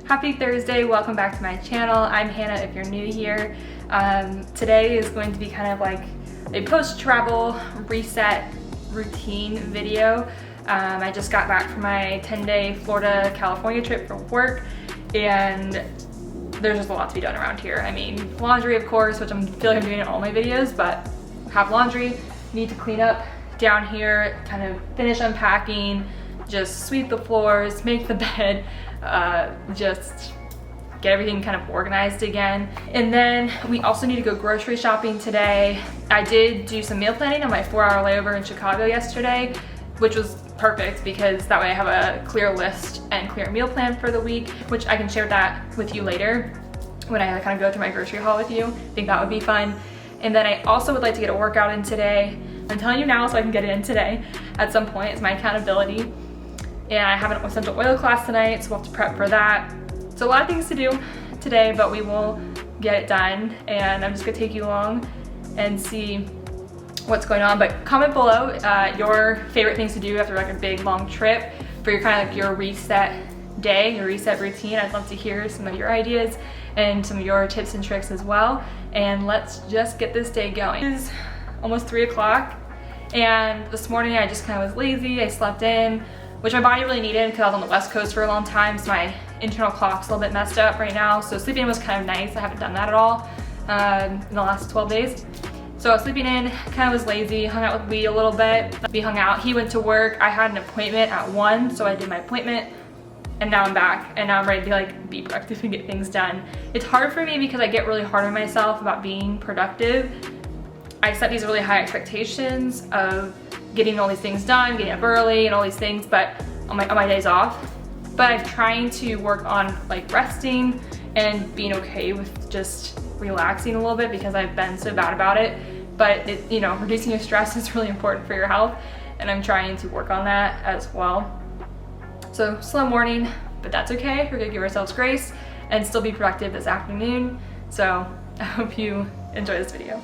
Happy Thursday, welcome back to my channel. I'm Hannah if you're new here. Today is going to be kind of like a post-travel reset routine video. I just got back from my 10-day Florida, California trip for work, and there's just a lot to be done around here. I mean, laundry of course, which I feel like I'm doing in all my videos, but have laundry, need to clean up down here, kind of finish unpacking, just sweep the floors, make the bed, just get everything kind of organized again. And then we also need to go grocery shopping today. I did do some meal planning on my 4-hour layover in Chicago yesterday, which was perfect because that way I have a clear list and clear meal plan for the week, which I can share that with you later when I kind of go through my grocery haul with you. I think that would be fun. And then I also would like to get a workout in today. I'm telling you now so I can get it in today at some point. It's my accountability. And I have an essential oil class tonight, so we'll have to prep for that. So a lot of things to do today, but we will get it done. And I'm just gonna take you along and see what's going on. But comment below your favorite things to do after like a big long trip for your kind of like your reset day, your reset routine. I'd love to hear some of your ideas and some of your tips and tricks as well. And let's just get this day going. It is almost 3 o'clock, and this morning I just kind of was lazy. I slept in, which my body really needed because I was on the West Coast for a long time, so my internal clock's a little bit messed up right now. So sleeping in was kind of nice. I haven't done that at all in the last 12 days. So I was sleeping in, kind of was lazy, hung out with Lee a little bit. We hung out, he went to work. I had an appointment at 1, so I did my appointment, and now I'm back, and now I'm ready to like be productive and get things done. It's hard for me because I get really hard on myself about being productive. I set these really high expectations of getting all these things done, getting up early and all these things, but on my days off. But I'm trying to work on like resting and being okay with just relaxing a little bit because I've been so bad about it. But it, you know, reducing your stress is really important for your health, and I'm trying to work on that as well. So slow morning, but that's okay. We're gonna give ourselves grace and still be productive this afternoon. So I hope you enjoy this video.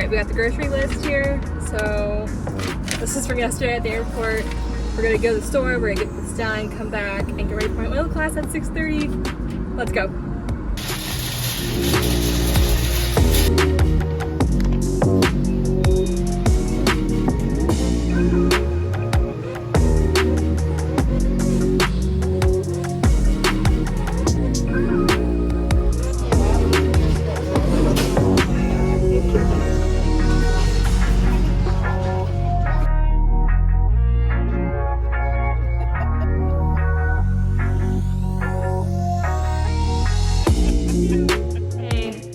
We got the grocery list here. So this is from yesterday at the airport. We're gonna go to the store, we're gonna get this done, come back, and get ready for my oil class at 6:30. Let's go.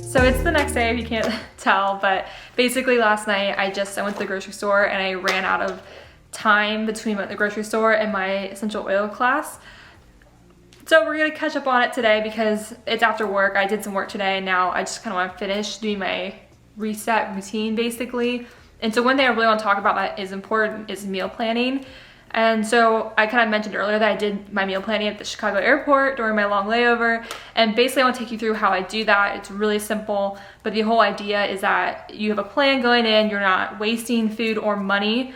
So it's the next day if you can't tell, but basically last night I went to the grocery store and I ran out of time between the grocery store and my essential oil class. So we're gonna catch up on it today because it's after work. I did some work today and now I just kind of want to finish doing my reset routine basically. And so one thing I really want to talk about that is important is meal planning. And so I kind of mentioned earlier that I did my meal planning at the Chicago airport during my long layover. And basically I want to take you through how I do that. It's really simple, but the whole idea is that you have a plan going in, you're not wasting food or money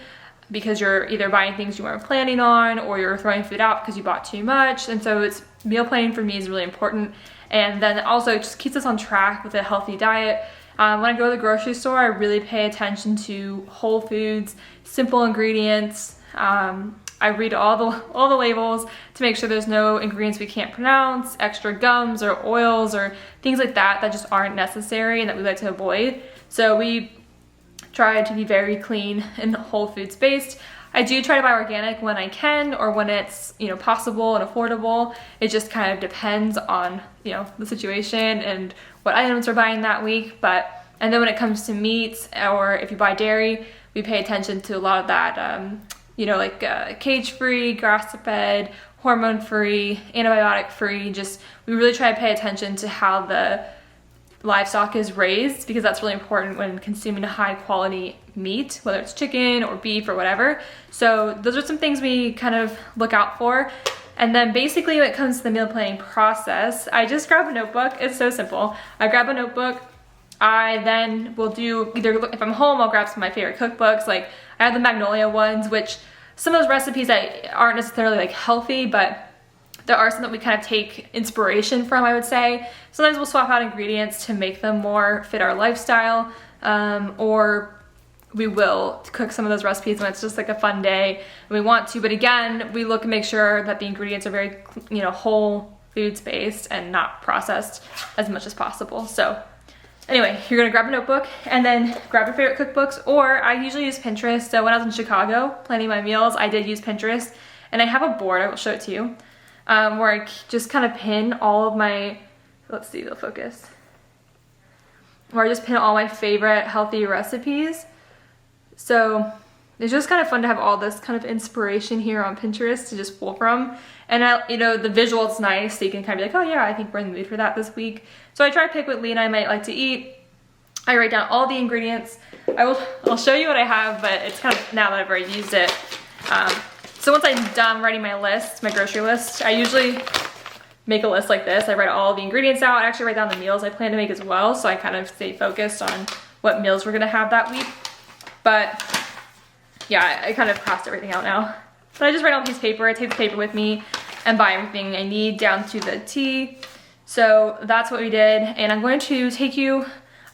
because you're either buying things you weren't planning on or you're throwing food out because you bought too much. And so it's meal planning for me is really important. And then also it just keeps us on track with a healthy diet. When I go to the grocery store, I really pay attention to whole foods, simple ingredients, I read all the labels to make sure there's no ingredients we can't pronounce, extra gums or oils or things like that that just aren't necessary and that we like to avoid. So we try to be very clean and whole foods based. I do try to buy organic when I can or when it's, you know, possible and affordable. It just kind of depends on, you know, the situation and what items we're buying that week. And then when it comes to meats or if you buy dairy, we pay attention to a lot of that, you know, like cage-free, grass-fed, hormone-free, antibiotic-free. Just, we really try to pay attention to how the livestock is raised, because that's really important when consuming a high quality meat, whether it's chicken or beef or whatever. So those are some things we kind of look out for. And then basically when it comes to the meal planning process, I just grab a notebook. It's so simple. I grab a notebook. I then will do either, if I'm home, I'll grab some of my favorite cookbooks. Like I have the Magnolia ones, which some of those recipes that aren't necessarily like healthy, but there are some that we kind of take inspiration from, I would say. Sometimes we'll swap out ingredients to make them more fit our lifestyle, or we will cook some of those recipes when it's just like a fun day and we want to. But again, we look and make sure that the ingredients are very, you know, whole foods based and not processed as much as possible. So anyway, you're gonna grab a notebook and then grab your favorite cookbooks, or I usually use Pinterest. So when I was in Chicago planning my meals, I did use Pinterest, and I have a board, I will show it to you, where I just kind of pin all of my, let's see, they'll focus, where I just pin all my favorite healthy recipes. So it's just kind of fun to have all this kind of inspiration here on Pinterest to just pull from. And you know, the visual is nice, so you can kind of be like, oh yeah, I think we're in the mood for that this week. So I try to pick what Lee and I might like to eat. I write down all the ingredients. I'll show you what I have, but it's kind of now that I've already used it. So once I'm done writing my list, my grocery list, I usually make a list like this. I write all the ingredients out. I actually write down the meals I plan to make as well, so I kind of stay focused on what meals we're gonna have that week. But yeah, I kind of crossed everything out now. But I just write on a piece of paper. I take the paper with me and buy everything I need down to the T. So that's what we did. And I'm going to take you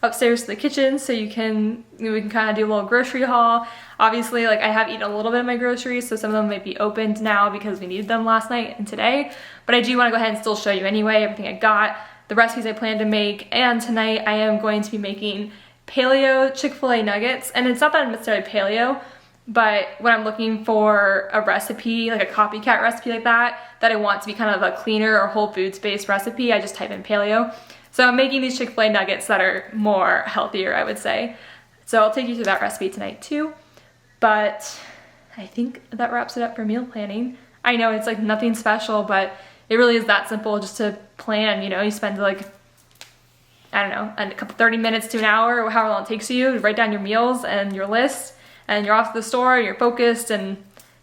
upstairs to the kitchen so we can kind of do a little grocery haul. Obviously, like I have eaten a little bit of my groceries, so some of them might be opened now because we needed them last night and today. But I do want to go ahead and still show you anyway everything I got, the recipes I plan to make, and tonight I am going to be making paleo Chick-fil-A nuggets. And it's not that I'm necessarily paleo, but when I'm looking for a recipe, like a copycat recipe like that I want to be kind of a cleaner or whole foods based recipe, I just type in paleo. So I'm making these Chick-fil-A nuggets that are more healthier, I would say. So I'll take you through that recipe tonight too. But I think that wraps it up for meal planning. I know it's like nothing special, but it really is that simple just to plan. You know, you spend like, I don't know, a couple 30 minutes to an hour or however long it takes you to write down your meals and your list, and you're off to the store, you're focused, and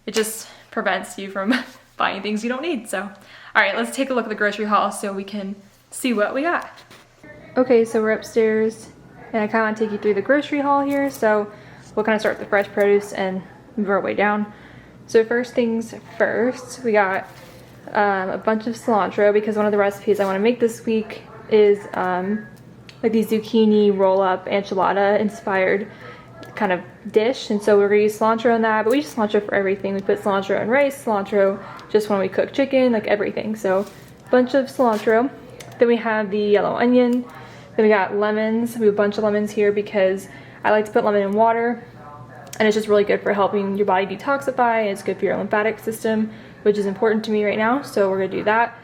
it just prevents you from buying things you don't need. So, all right, let's take a look at the grocery haul so we can see what we got. Okay, so we're upstairs, and I kind of want to take you through the grocery haul here. So we'll kind of start with the fresh produce and move our way down. So first things first, we got a bunch of cilantro, because one of the recipes I want to make this week is like these zucchini roll-up enchilada inspired kind of dish, and so we're gonna use cilantro in that. But we use cilantro for everything. We put cilantro in rice, cilantro just when we cook chicken, like everything. So a bunch of cilantro. Then we have the yellow onion. Then we got lemons. We have a bunch of lemons here because I like to put lemon in water, and it's just really good for helping your body detoxify, and it's good for your lymphatic system, which is important to me right now, so we're gonna do that.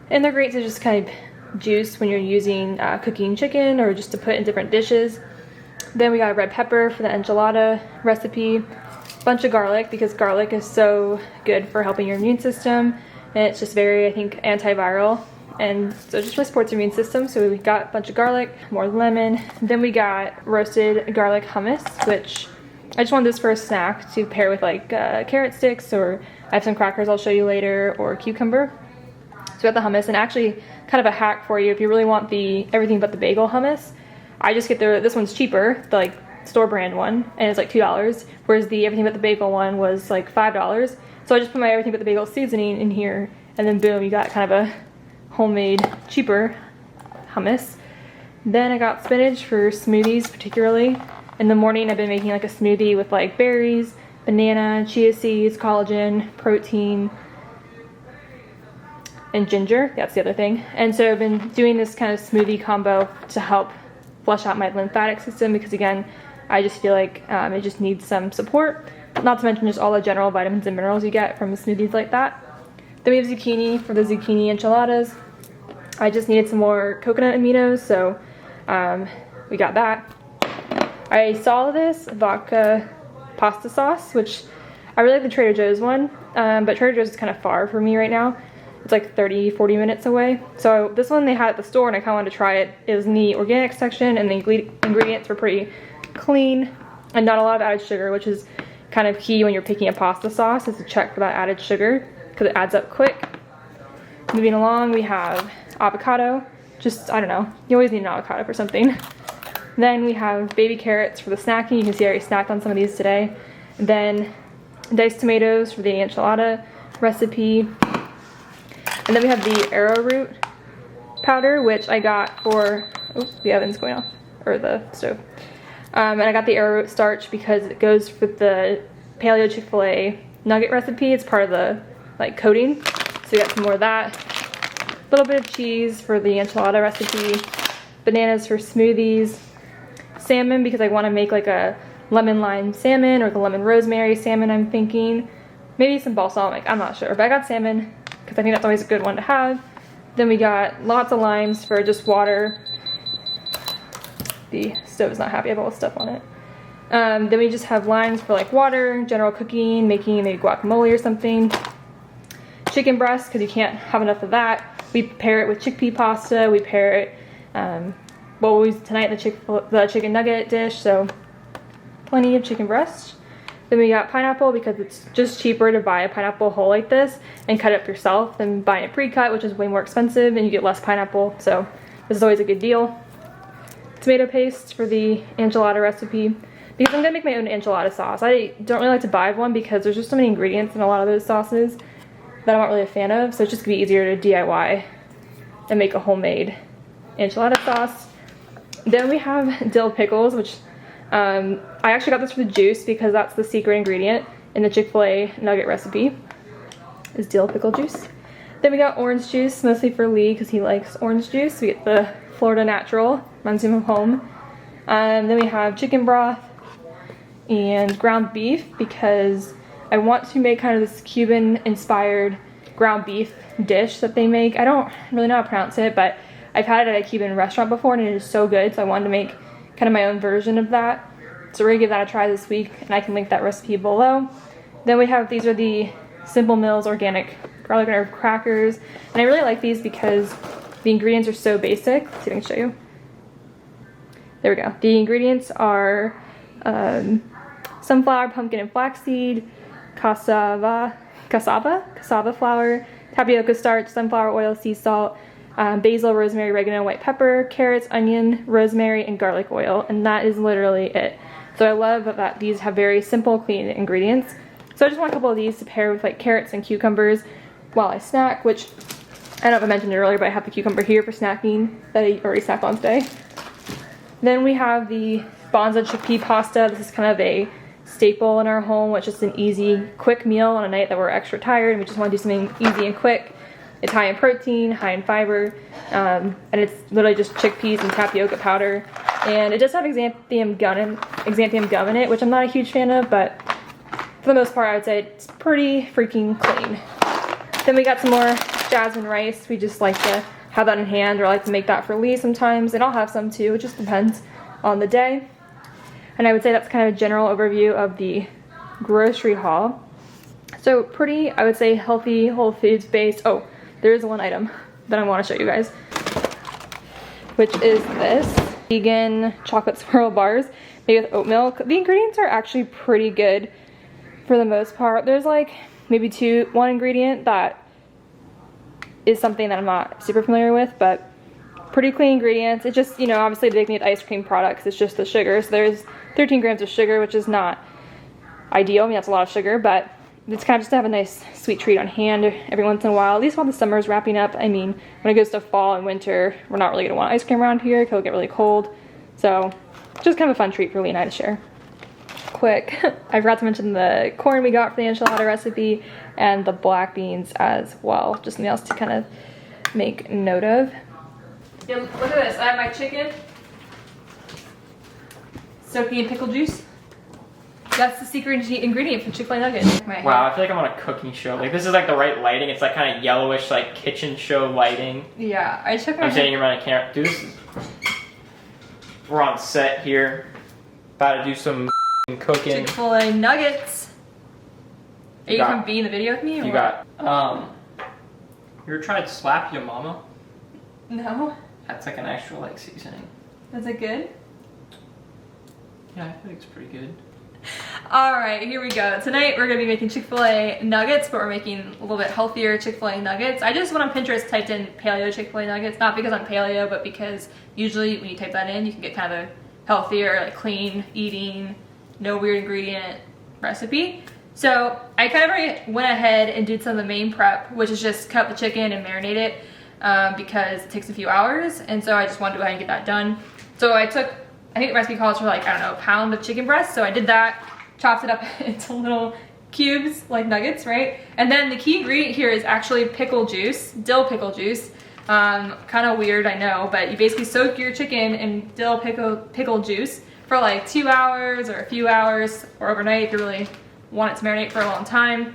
And they're great to just kind of juice when you're using cooking chicken or just to put in different dishes. Then we got red pepper for the enchilada recipe, a bunch of garlic, because garlic is so good for helping your immune system, and it's just very, I think, antiviral, and so it just really supports your immune system. So we got a bunch of garlic, more lemon. Then we got roasted garlic hummus, which I just wanted this for a snack to pair with like carrot sticks, or I have some crackers I'll show you later, or cucumber. So we got the hummus, and actually kind of a hack for you if you really want the everything but the bagel hummus. I just get this one's cheaper, the like store brand one, and it's like $2, whereas the everything but the bagel one was like $5. So I just put my everything but the bagel seasoning in here, and then boom, you got kind of a homemade, cheaper hummus. Then I got spinach for smoothies, particularly. In the morning I've been making like a smoothie with like berries, banana, chia seeds, collagen, protein, and ginger. That's the other thing. And so I've been doing this kind of smoothie combo to help flush out my lymphatic system, because again, I just feel like it just needs some support. Not to mention just all the general vitamins and minerals you get from smoothies like that. Then we have zucchini for the zucchini enchiladas. I just needed some more coconut aminos, so we got that. I saw this vodka pasta sauce, which I really like the Trader Joe's one, but Trader Joe's is kind of far for me right now. It's like 30-40 minutes away. So this one they had at the store and I kind of wanted to try it. It was in the organic section and the ingredients were pretty clean and not a lot of added sugar, which is kind of key when you're picking a pasta sauce, is to check for that added sugar because it adds up quick. Moving along, we have avocado. Just, I don't know, you always need an avocado for something. Then we have baby carrots for the snacking. You can see I already snacked on some of these today. And then diced tomatoes for the enchilada recipe. And then we have the arrowroot powder, which I got for, oops, the oven's going off, or the stove. And I got the arrowroot starch because it goes with the Paleo Chick-fil-A nugget recipe. It's part of the like coating. So we got some more of that. A little bit of cheese for the enchilada recipe. Bananas for smoothies. Salmon because I want to make like a lemon lime salmon or the lemon rosemary salmon, I'm thinking. Maybe some balsamic, I'm not sure. But I got salmon because I think that's always a good one to have. Then we got lots of limes for just water. The stove is not happy, I have all the stuff on it. Then we just have limes for like water, general cooking, making maybe guacamole or something. Chicken breast, because you can't have enough of that. We pair it with chickpea pasta. We pair it, well, we use tonight the chicken nugget dish, so plenty of chicken breast. Then we got pineapple because it's just cheaper to buy a pineapple whole like this and cut it up yourself than buying it pre-cut, which is way more expensive and you get less pineapple, so this is always a good deal. Tomato paste for the enchilada recipe because I'm gonna make my own enchilada sauce. I don't really like to buy one because there's just so many ingredients in a lot of those sauces that I'm not really a fan of, so it's just gonna be easier to DIY and make a homemade enchilada sauce. Then we have dill pickles, which I actually got this for the juice because that's the secret ingredient in the Chick-fil-A nugget recipe, is dill pickle juice. Then we got orange juice, mostly for Lee because he likes orange juice. We get the Florida Natural, reminds him of home. Then we have chicken broth and ground beef because I want to make kind of this Cuban-inspired ground beef dish that they make. I don't really know how to pronounce it, but I've had it at a Cuban restaurant before and it is so good, so I wanted to make kind of my own version of that. So we're gonna give that a try this week and I can link that recipe below. Then we have, these are the Simple Mills organic garlic and herb crackers. And I really like these because the ingredients are so basic. Let's see if I can show you. There we go. The ingredients are sunflower, pumpkin, and flaxseed, cassava flour, tapioca starch, sunflower oil, sea salt, basil, rosemary, oregano, white pepper, carrots, onion, rosemary, and garlic oil. And that is literally it. So I love that these have very simple, clean ingredients. So I just want a couple of these to pair with like carrots and cucumbers while I snack, which I don't know if I mentioned it earlier, but I have the cucumber here for snacking that I already snacked on today. Then we have the Bonza chickpea pasta. This is kind of a staple in our home, which is an easy, quick meal on a night that we're extra tired and we just want to do something easy and quick. It's high in protein, high in fiber, and it's literally just chickpeas and tapioca powder. And it does have xanthium gum in it, which I'm not a huge fan of, but for the most part, I would say it's pretty freaking clean. Then we got some more jasmine rice. We just like to have that in hand, or I like to make that for Lee sometimes, and I'll have some too. It just depends on the day. And I would say that's kind of a general overview of the grocery haul. So pretty, I would say, healthy, whole foods based. Oh, there is one item that I want to show you guys, which is this vegan chocolate swirl bars made with oat milk. The ingredients are actually pretty good for the most part. There's like maybe one ingredient that is something that I'm not super familiar with, but pretty clean ingredients. It just, you know, obviously they need ice cream products. It's just the sugar. So there's 13 grams of sugar, which is not ideal. I mean, that's a lot of sugar, but it's kind of just to have a nice sweet treat on hand every once in a while, at least while the summer is wrapping up. I mean, when it goes to fall and winter, we're not really gonna want ice cream around here because it'll get really cold. So just kind of a fun treat for Lee and I to share. quick. I forgot to mention the corn we got for the enchilada recipe and the black beans as well. Just something else to kind of make note of. Yeah, look at this. I have my chicken soaking in pickle juice. That's the secret ingredient for Chick-fil-A nuggets. Wow, I feel like I'm on a cooking show. Like, this is like the right lighting. It's like kind of yellowish, like kitchen show lighting. Yeah, I checked my I'm sitting around a camera. Dude, we're on set here. About to do some cooking. Chick-fil-A nuggets. Are you gonna be in the video with me? Or you got, you ever tried Slap Your Mama? No. That's like an actual like seasoning. Is it good? Yeah, I think it's pretty good. All right, here we go. Tonight we're gonna be making Chick-fil-A nuggets, but we're making a little bit healthier Chick-fil-A nuggets. I just went on Pinterest, typed in paleo Chick-fil-A nuggets, not because I'm paleo, but because usually when you type that in, you can get kind of a healthier, like clean eating, no weird ingredient recipe. So I kind of already went ahead and did some of the main prep, which is just cut the chicken and marinate it because it takes a few hours. And so I just wanted to go ahead and get that done. So I think the recipe calls for like, I don't know, a pound of chicken breast. So I did that, chopped it up into little cubes, like nuggets, right? And then the key ingredient here is actually pickle juice, dill pickle juice. Kind of weird, I know, but you basically soak your chicken in dill pickle juice for like 2 hours or a few hours or overnight if you really want it to marinate for a long time.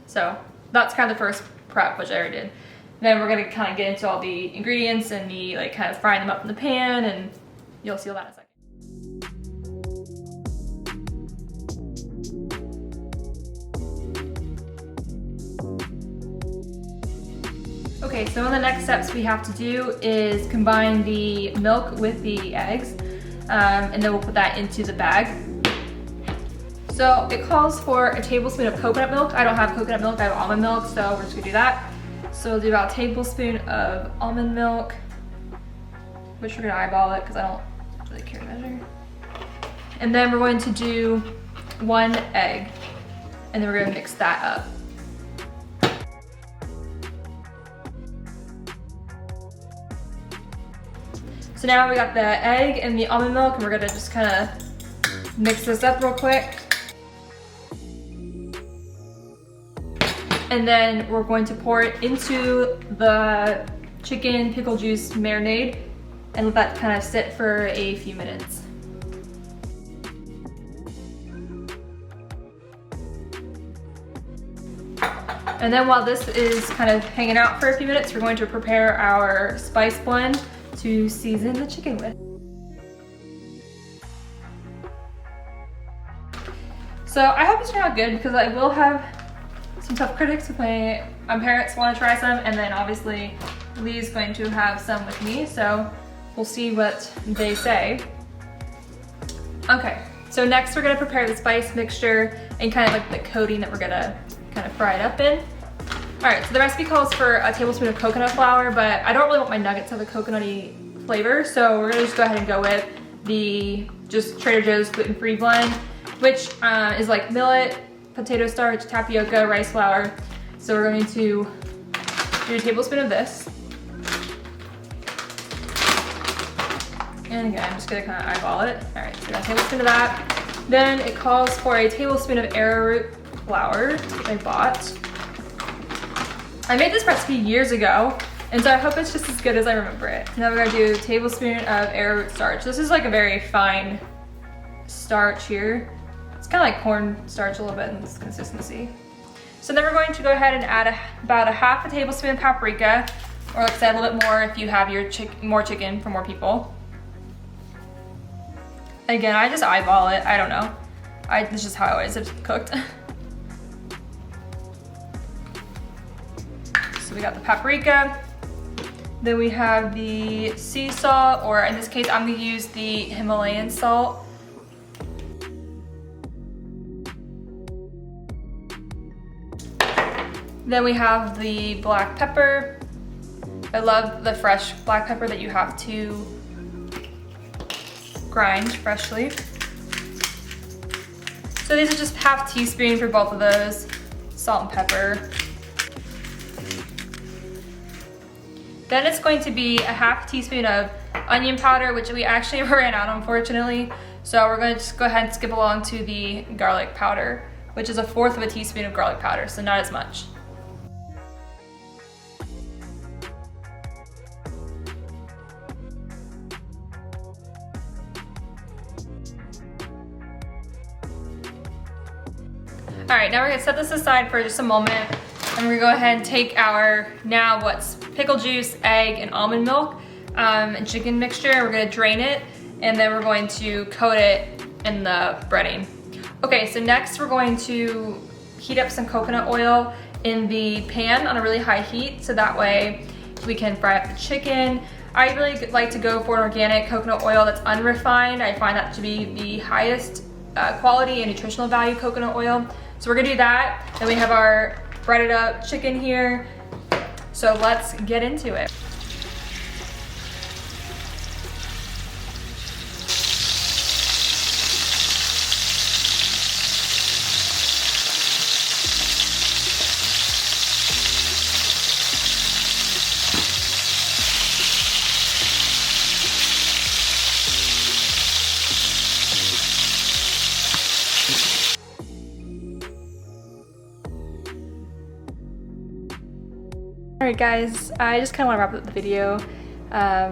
So that's kind of the first prep, which I already did. Then we're gonna kind of get into all the ingredients and me like kind of frying them up in the pan, and you'll see all that in a second. Okay, so one of the next steps we have to do is combine the milk with the eggs, and then we'll put that into the bag. So it calls for a tablespoon of coconut milk. I don't have coconut milk, I have almond milk, so we're just gonna do that. So we'll do about a tablespoon of almond milk, which we're gonna eyeball it because I don't really care to measure. And then we're going to do 1 egg, and then we're gonna mix that up. So now we got the egg and the almond milk, and we're gonna just kind of mix this up real quick. And then we're going to pour it into the chicken pickle juice marinade and let that kind of sit for a few minutes. And then while this is kind of hanging out for a few minutes, we're going to prepare our spice blend to season the chicken with. So I hope it's turned out good because I will have some tough critics if my parents want to try some, and then obviously Lee's going to have some with me, so we'll see what they say. Okay, so next we're gonna prepare the spice mixture and kind of like the coating that we're gonna kind of fry it up in. All right, so the recipe calls for a tablespoon of coconut flour, but I don't really want my nuggets to have a coconutty flavor, so we're gonna just go ahead and go with the just Trader Joe's gluten-free blend, which is like millet, potato starch, tapioca, rice flour. So we're going to do a tablespoon of this. And again, I'm just gonna kind of eyeball it. All right, so we got a tablespoon of that. Then it calls for a tablespoon of arrowroot flour, which I bought. I made this recipe years ago, and so I hope it's just as good as I remember it. Now we're gonna do a tablespoon of arrowroot starch. This is like a very fine starch here. It's kind of like corn starch a little bit in this consistency. So then we're going to go ahead and add about a half a tablespoon of paprika, or like I said, a little bit more if you have your more chicken for more people. Again, I just eyeball it, I don't know. This is just how I always have cooked. So we got the paprika. Then we have the sea salt, or in this case, I'm gonna use the Himalayan salt. Then we have the black pepper. I love the fresh black pepper that you have to grind freshly. So these are just half teaspoon for both of those, salt and pepper. Then it's going to be a half teaspoon of onion powder, which we actually ran out unfortunately. So we're gonna just go ahead and skip along to the garlic powder, which is 1/4 of a teaspoon of garlic powder, so not as much. All right, now we're gonna set this aside for just a moment, and we're gonna go ahead and take our what's pickle juice, egg, and almond milk and chicken mixture. We're gonna drain it, and then we're going to coat it in the breading. Okay, so next we're going to heat up some coconut oil in the pan on a really high heat, so that way we can fry up the chicken. I really like to go for an organic coconut oil that's unrefined. I find that to be the highest quality and nutritional value coconut oil. So we're gonna do that. Then we have our breaded up chicken here. So let's get into it. Alright guys, I just kind of want to wrap up the video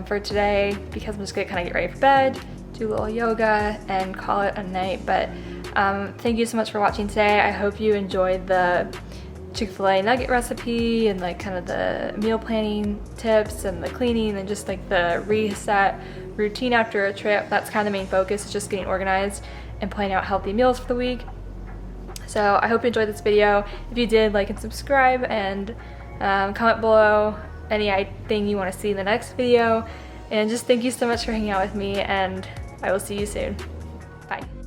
for today because I'm just going to kind of get ready for bed, do a little yoga, and call it a night. But thank you so much for watching today. I hope you enjoyed the Chick-fil-A nugget recipe and like kind of the meal planning tips and the cleaning and just like the reset routine after a trip. That's kind of the main focus, is just getting organized and planning out healthy meals for the week. So I hope you enjoyed this video. If you did, like and subscribe, and comment below anything you want to see in the next video. And just thank you so much for hanging out with me, and I will see you soon. Bye.